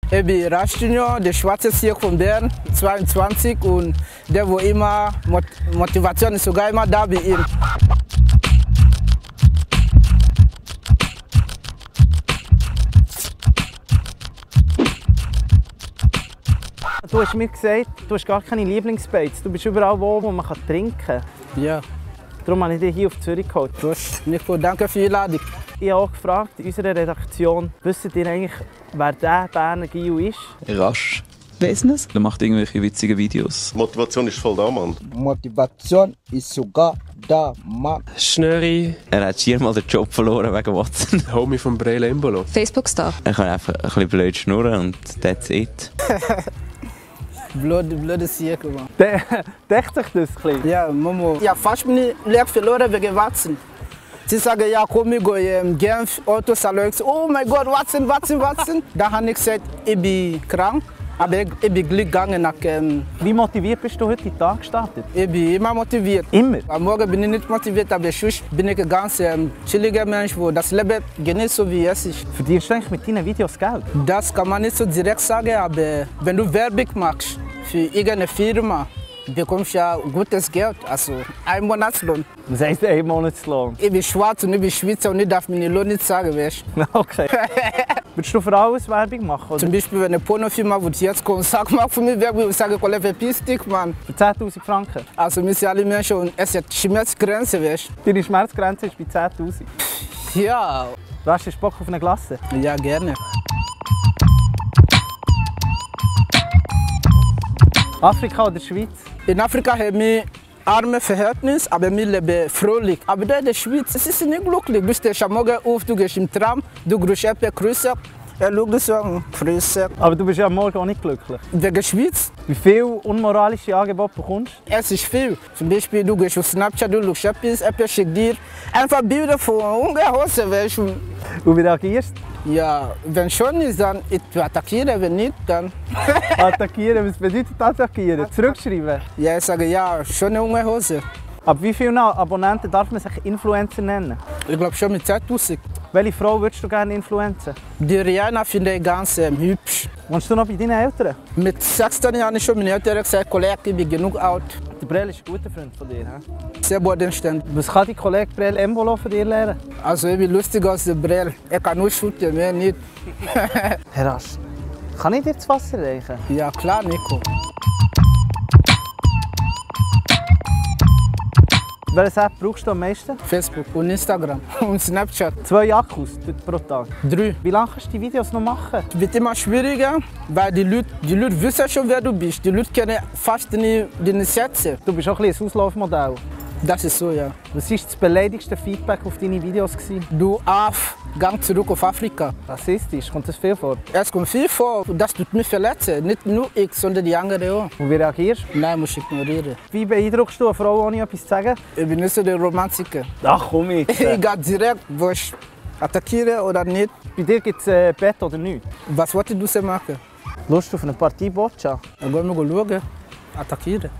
Ich bin Rastinho, der schwarze Sieg von Bern, 22 und der, wo immer Motivation ist, sogar immer da bei ihm. Du hast mir gesagt, du hast gar keine Lieblingsbeiz. Du bist überall wo man trinken kann. Ja. Darum habe ich dich hier auf Zürich geholt. Nico, danke für die Einladung. Ich habe auch gefragt in unserer Redaktion, wisst ihr eigentlich, wer der Berner Gil ist? Rasch. Business. Der macht irgendwelche witzigen Videos. Motivation ist voll da, Mann. Motivation ist sogar da, Mann. Schnurri. Er hat viermal den Job verloren wegen Watson. Homie von Breel Embolo. Facebook-Star. Er kann einfach ein bisschen blöd schnurren und that's it. Blöde Sieg, Mann. Dächt sich das ein bisschen? Ja, Momo. Ja, fast bin ich verloren wegen Watson. Sie sagen, ja, komm, ich gehe in Genf, Autosalon. Oh mein Gott, Watson. Da habe ich gesagt, ich bin krank, aber ich bin glücklich gegangen. Wie motiviert bist du heute in den Tag gestartet? Ich bin immer motiviert. Immer? Am Morgen bin ich nicht motiviert, aber sonst bin ich ein ganz chilliger Mensch, der das Leben genießt, so wie es ist. Verdienst du eigentlich mit deinen Videos Geld? Das kann man nicht so direkt sagen, aber wenn du Werbung machst für irgendeine Firma, bekommst du ja gutes Geld, also ein Monatslohn. Was heisst ein Monatslohn? Ich bin schwarz und ich bin Schweizer und ich darf meinen Lohn nicht sagen, weißt du? Okay. Würdest du für alles Werbung machen? Oder? Zum Beispiel, wenn eine Pornofirma jetzt kommt und sagt, mach für mich Werbung, ich sage, Kollege, verpiss dich, Mann. Für 10'000 Franken? Also wir sind alle Menschen und es hat Schmerzgrenze, weißt du? Deine Schmerzgrenze ist bei 10'000? Ja. Du hast Bock auf eine Glasse? Ja, gerne. Afrika oder Schweiz? In Afrika haben wir arme Verhältnisse, aber wir leben fröhlich. Aber da in der Schweiz, es ist nicht glücklich. Du stehst am Morgen auf, du gehst im Tram, du grüßt jemanden, grüßt. Er schaut so, grüßt. Aber du bist ja am Morgen auch nicht glücklich. Wegen der Schweiz? Wie viele unmoralische Angebote bekommst du? Es ist viel. Zum Beispiel, du gehst auf Snapchat, du schaust etwas, schickt dir einfach Bilder von Hungerhose, weißt du. Und wie reagierst du? Ja, wenn schon ist, dann ich attackiere, wenn nicht, dann... Attackieren? Was bedeutet attackieren? Zurückschreiben? Ja, ich sage ja, schon eine Hungerhose. Ab wie vielen Abonnenten darf man sich Influencer nennen? Ich glaube schon mit 10'000. Welche Frau würdest du gerne influenzen? Die Rihanna finde ich ganz hübsch. Wohnst du noch bei deinen Eltern? Mit 16 Jahren habe ich schon meine Eltern gesagt, Kollege, ich bin genug alt. Der Breel ist ein guter Freund von dir, he? Sehr bodenständig. Was kann dein Kollege Breel Embolo von dir lernen? Also ich bin lustiger als der Breel. Er kann nur shooten, mehr nicht. Herr Rasch, kann ich dir das Wasser reichen? Ja klar, Nico. Welche App brauchst du am meisten? Facebook und Instagram und Snapchat. 2 Akkus pro Tag? 3. Wie lange kannst du die Videos noch machen? Es wird immer schwieriger, weil die Leute wissen schon, wer du bist. Die Leute kennen fast deine Sätze. Du bist auch ein Auslaufmodell. Das ist so, ja. Was war das beleidigste Feedback auf deine Videos? Du Aff, gang zurück auf Afrika. Rassistisch, kommt das viel vor? Es kommt viel vor, das tut mich verletzen. Nicht nur ich, sondern die anderen auch. Und wie reagierst du? Nein, muss ich ignorieren. Wie beeindruckst du eine Frau, ohne etwas zu sagen? Ich bin nicht so der Romantiker. Ach komm jetzt! Ich gehe direkt, wo ich attackiere oder nicht. Bei dir gibt es Bett oder nichts? Was wolltest du machen? Lust auf eine Partie Boccia? Dann gehen wir schauen. Attackieren.